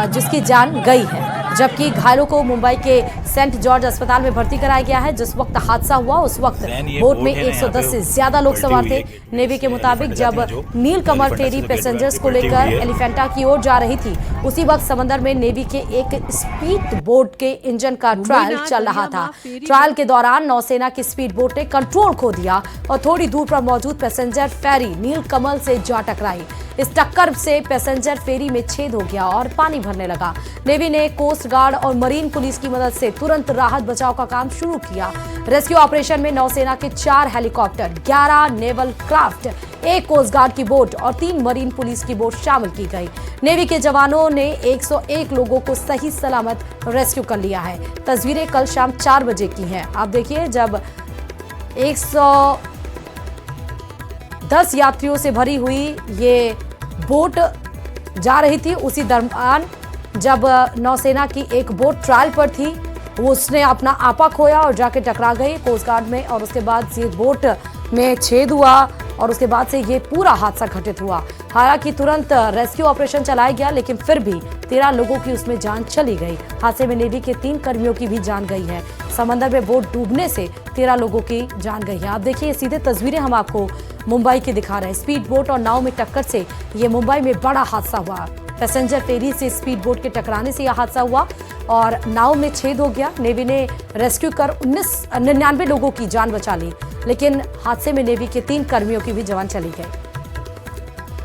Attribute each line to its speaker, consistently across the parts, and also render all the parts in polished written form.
Speaker 1: जिसकी जान गई है, जबकि घायलों को मुंबई के सेंट जॉर्ज अस्पताल में भर्ती कराया गया है। जिस वक्त हादसा हुआ उस वक्त बोट में 110 से ज्यादा लोग सवार थे। नेवी के मुताबिक जब नीलकमल फेरी पैसेंजर्स को लेकर एलिफेंटा की ओर जा रही थी, उसी वक्त समंदर में नेवी के एक स्पीड बोट के इंजन का ट्रायल चल रहा था। ट्रायल के दौरान नौसेना की स्पीड बोट ने कंट्रोल खो दिया और थोड़ी दूर पर मौजूद पैसेंजर फेरी नीलकमल से जा टकराई। इस टक्कर से पैसेंजर फेरी में छेद हो गया और पानी भरने लगा। नेवी ने कोस्ट गार्ड और मरीन पुलिस की मदद से तुरंत राहत बचाव का काम शुरू किया। रेस्क्यू ऑपरेशन में नौसेना के 4 helicopter, 11 naval craft, 1 coast guard की बोट और 3 मरीन पुलिस की बोट शामिल की गई। नेवी के जवानों ने 101 लोगों को सही सलामत रेस्क्यू कर लिया है। तस्वीरें कल शाम 4 बजे की हैं। आप देखिए, जब 110 यात्रियों से भरी हुई ये बोट जा रही थी, उसी दरमियान जब नौसेना की एक बोट ट्रायल पर थी, उसने अपना आपा खोया और जाके टकरा गई कोस्ट गार्ड में, और उसके बाद ये बोट में छेद हुआ और उसके बाद से ये पूरा हादसा घटित हुआ। हालांकि तुरंत रेस्क्यू ऑपरेशन चलाया गया, लेकिन फिर भी 13 लोगों की उसमें जान चली गई। हादसे में नेवी के 3 कर्मियों की भी जान गई है। समंदर में बोट डूबने से 13 लोगों की जान गई है। आप देखिए, सीधे तस्वीरें हम आपको मुंबई की दिखा रहे हैं। स्पीड बोट और नाव में टक्कर से ये मुंबई में बड़ा हादसा हुआ। पैसेंजर फेरी से स्पीड बोट के टकराने से यह हादसा हुआ और नाव में छेद हो गया। नेवी ने रेस्क्यू कर 99 लोगों की जान बचा ली, लेकिन हादसे में नेवी के 3 कर्मियों की भी जान चली गई।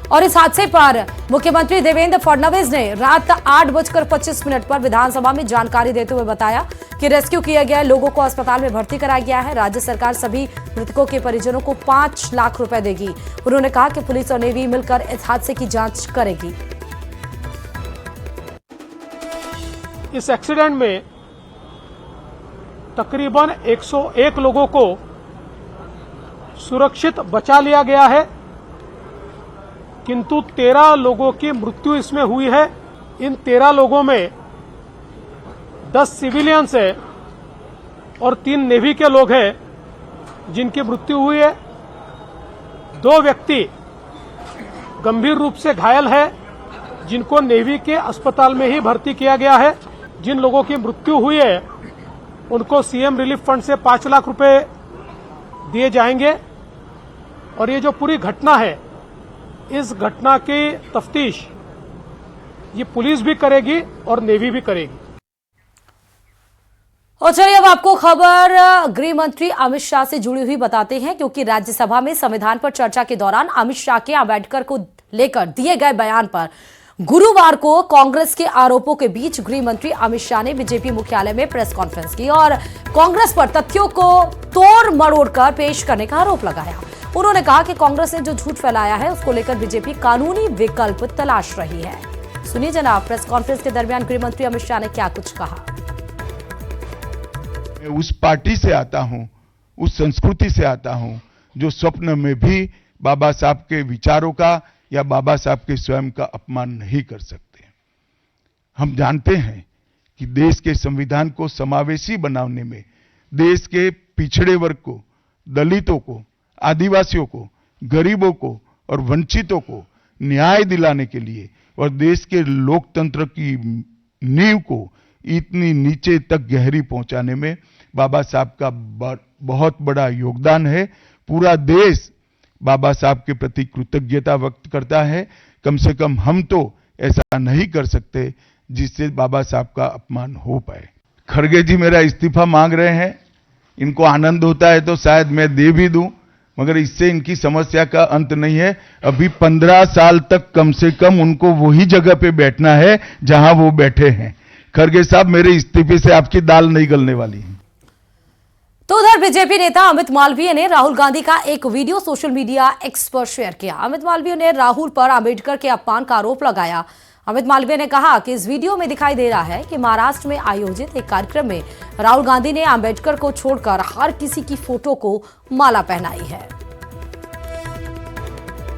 Speaker 1: और इस हादसे पर मुख्यमंत्री देवेंद्र फडणवीस ने रात 8:25 पर विधानसभा में जानकारी देते हुए बताया कि रेस्क्यू किया गया लोगों को अस्पताल में भर्ती कराया गया है। राज्य सरकार सभी मृतकों के परिजनों को 5 लाख रुपए देगी। उन्होंने कहा कि पुलिस और नेवी मिलकर इस हादसे की जांच करेगी।
Speaker 2: इस एक्सीडेंट में तकरीबन 101 लोगों को सुरक्षित बचा लिया गया है, किंतु 13 लोगों की मृत्यु इसमें हुई है। इन 13 लोगों में 10 सिविलियंस है और 3 नेवी के लोग हैं जिनकी मृत्यु हुई है। 2 व्यक्ति गंभीर रूप से घायल है, जिनको नेवी के अस्पताल में ही भर्ती किया गया है। जिन लोगों की मृत्यु हुई है उनको सीएम रिलीफ फंड से 5 लाख रुपए दिए जाएंगे। और ये जो पूरी घटना है, इस घटना की तफ्तीश ये पुलिस भी करेगी और नेवी भी करेगी।
Speaker 1: और चलिए अब आपको खबर गृह मंत्री अमित शाह से जुड़ी हुई बताते हैं, क्योंकि राज्यसभा में संविधान पर चर्चा के दौरान अमित शाह के अंबेडकर को लेकर दिए गए बयान पर गुरुवार को कांग्रेस के आरोपों के बीच गृह मंत्री अमित शाह ने बीजेपी मुख्यालय में प्रेस कॉन्फ्रेंस की और कांग्रेस पर तथ्यों को तोड़ मरोड़ कर पेश करने का आरोप लगाया। उन्होंने कहा कि कांग्रेस ने जो झूठ फैलाया है उसको लेकर बीजेपी कानूनी विकल्प तलाश रही है। सुनिए जनाब, प्रेस कॉन्फ्रेंस के दरमियान गृह मंत्री अमित शाह ने क्या कुछ कहा।
Speaker 3: मैं उस पार्टी से आता हूं, उस संस्कृति से आता हूं जो स्वप्न में भी बाबा साहब के विचारों का या बाबा साहब के स्वयं का अपमान नहीं कर सकते। हम जानते हैं कि देश के संविधान को समावेशी बनाने में देश के पिछड़े वर्ग को, दलितों को, आदिवासियों को, गरीबों को और वंचितों को न्याय दिलाने के लिए और देश के लोकतंत्र की नींव को इतनी नीचे तक गहरी पहुंचाने में बाबा साहब का बहुत बड़ा योगदान है। पूरा देश बाबा साहब के प्रति कृतज्ञता व्यक्त करता है। कम से कम हम तो ऐसा नहीं कर सकते जिससे बाबा साहब का अपमान हो पाए। खड़गे जी मेरा इस्तीफा मांग रहे हैं, इनको आनंद होता है तो शायद मैं दे भी दूं, मगर इससे इनकी समस्या का अंत नहीं है। अभी 15 साल तक कम से कम उनको वही जगह पे बैठना है जहां वो बैठे हैं। खड़गे साहब, मेरे इस्तीफे से आपकी दाल नहीं गलने वाली है।
Speaker 1: तो उधर बीजेपी नेता अमित मालवीय ने राहुल गांधी का एक वीडियो सोशल मीडिया एक्स पर शेयर किया। अमित मालवीय ने राहुल पर अंबेडकर के अपमान का आरोप लगाया। अमित मालवीय ने कहा कि इस वीडियो में दिखाई दे रहा है कि महाराष्ट्र में आयोजित एक कार्यक्रम में राहुल गांधी ने अंबेडकर को छोड़कर हर किसी की फोटो को माला पहनाई है।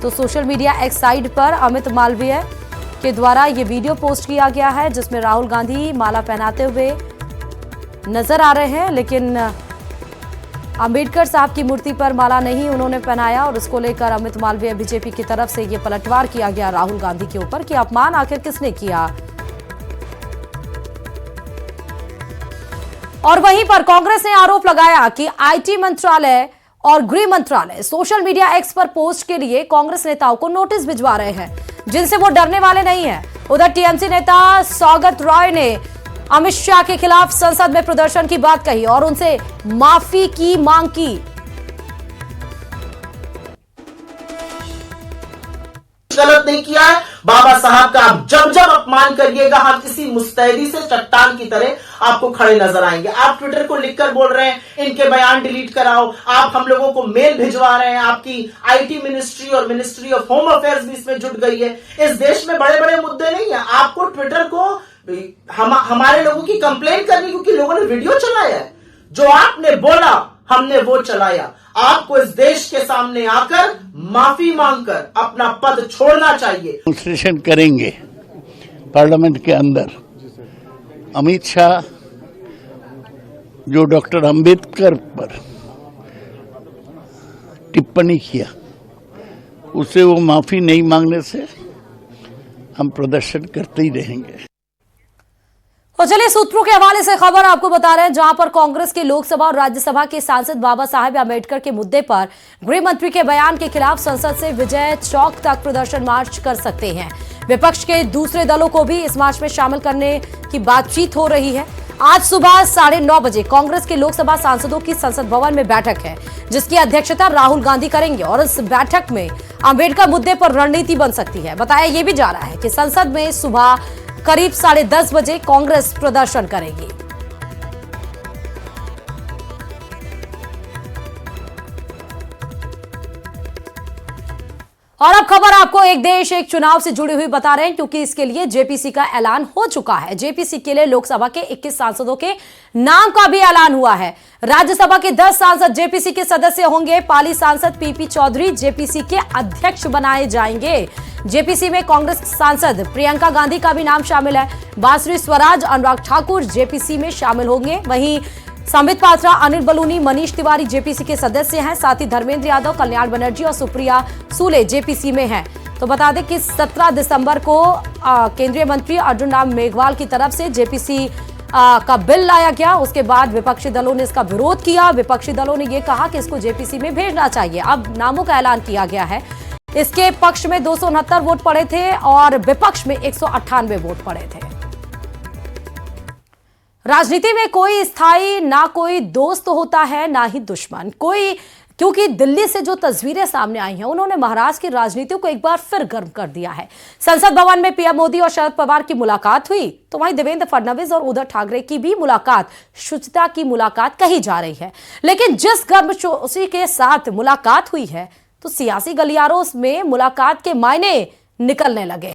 Speaker 1: तो सोशल मीडिया एक्स साइट पर अमित मालवीय के द्वारा ये वीडियो पोस्ट किया गया है, जिसमें राहुल गांधी माला पहनाते हुए नजर आ रहे हैं, लेकिन अंबेडकर साहब की मूर्ति पर माला नहीं उन्होंने पहनाया। और इसको लेकर अमित मालवीय बीजेपी की तरफ से ये पलटवार किया गया राहुल गांधी के ऊपर कि अपमान आखिर किसने किया। और वहीं पर कांग्रेस ने आरोप लगाया कि आईटी मंत्रालय और गृह मंत्रालय सोशल मीडिया एक्स पर पोस्ट के लिए कांग्रेस नेताओं को नोटिस भिजवा रहे हैं, जिनसे वो डरने वाले नहीं हैं। उधर टीएमसी नेता सौगत रॉय ने अमित शाह के खिलाफ संसद में प्रदर्शन की बात कही और उनसे माफी की मांग की।
Speaker 4: गलत नहीं किया है बाबा साहब का। आप जब जब अपमान करिएगा हम किसी मुस्तैदी से चट्टान की तरह आपको खड़े नजर आएंगे। आप ट्विटर को लिखकर बोल रहे हैं इनके बयान डिलीट कराओ, आप हम लोगों को मेल भिजवा रहे हैं, आपकी आईटी मिनिस्ट्री और मिनिस्ट्री ऑफ होम अफेयर्स भी इसमें जुट गई है। इस देश में बड़े बड़े मुद्दे नहीं है, आपको ट्विटर को हमारे लोगों की कंप्लेन करनी, क्योंकि लोगों ने वीडियो चलाया है। जो आपने बोला हमने वो चलाया। आपको इस देश के सामने आकर माफी मांगकर अपना पद छोड़ना चाहिए।
Speaker 5: डेमोन्स्ट्रेशन करेंगे पार्लियामेंट के अंदर। अमित शाह जो डॉक्टर अंबेडकर पर टिप्पणी किया, उसे वो माफी नहीं मांगने से हम प्रदर्शन करते ही रहेंगे।
Speaker 1: तो चलिए सूत्रों के हवाले से खबर आपको बता रहे हैं, जहां पर कांग्रेस के लोकसभा और राज्यसभा के सांसद बाबा साहेब अम्बेडकर के मुद्दे पर गृह मंत्री के बयान के खिलाफ संसद से विजय चौक तक प्रदर्शन मार्च कर सकते हैं। विपक्ष के दूसरे दलों को भी इस मार्च में शामिल करने की बातचीत हो रही है। आज सुबह 9:30 बजे कांग्रेस के लोकसभा सांसदों की संसद भवन में बैठक है, जिसकी अध्यक्षता राहुल गांधी करेंगे और इस बैठक में अम्बेडकर मुद्दे पर रणनीति बन सकती है। बताया यह भी जा रहा है कि संसद में सुबह करीब 10:30 बजे कांग्रेस प्रदर्शन करेगी। और अब खबर आपको एक देश एक चुनाव से जुड़ी हुई बता रहे हैं, क्योंकि इसके लिए जेपीसी का ऐलान हो चुका है। जेपीसी के लिए लोकसभा के 21 सांसदों के नाम का भी ऐलान हुआ है। राज्यसभा के 10 सांसद जेपीसी के सदस्य होंगे। पाली सांसद पीपी चौधरी जेपीसी के अध्यक्ष बनाए जाएंगे। जेपीसी में कांग्रेस सांसद प्रियंका गांधी का भी नाम शामिल है। बांसुरी स्वराज, अनुराग ठाकुर जेपीसी में शामिल होंगे। वहीं संबित पात्रा, अनिल बलूनी, मनीष तिवारी जेपीसी के सदस्य हैं। साथ ही धर्मेंद्र यादव, कल्याण बनर्जी और सुप्रिया सूले जेपीसी में हैं। तो बता दें कि 17 दिसंबर को केंद्रीय मंत्री अर्जुन राम मेघवाल की तरफ से जेपीसी का बिल लाया गया। उसके बाद विपक्षी दलों ने इसका विरोध किया। विपक्षी दलों ने यह कहा कि इसको जेपीसी में भेजना चाहिए। अब नामों का ऐलान किया गया है। इसके पक्ष में 269 वोट पड़े थे और विपक्ष में 198 वोट पड़े थे। राजनीति में कोई स्थायी ना कोई दोस्त होता है ना ही दुश्मन कोई, क्योंकि दिल्ली से जो तस्वीरें सामने आई हैं उन्होंने महाराष्ट्र की राजनीति को एक बार फिर गर्म कर दिया है। संसद भवन में पीएम मोदी और शरद पवार की मुलाकात हुई, तो वहीं देवेंद्र फडणवीस और उद्धव ठाकरे की भी मुलाकात शुचिता की मुलाकात कही जा रही है। लेकिन जिस गर्मजोशी के साथ मुलाकात हुई है, तो सियासी गलियारों में मुलाकात के मायने निकलने लगे।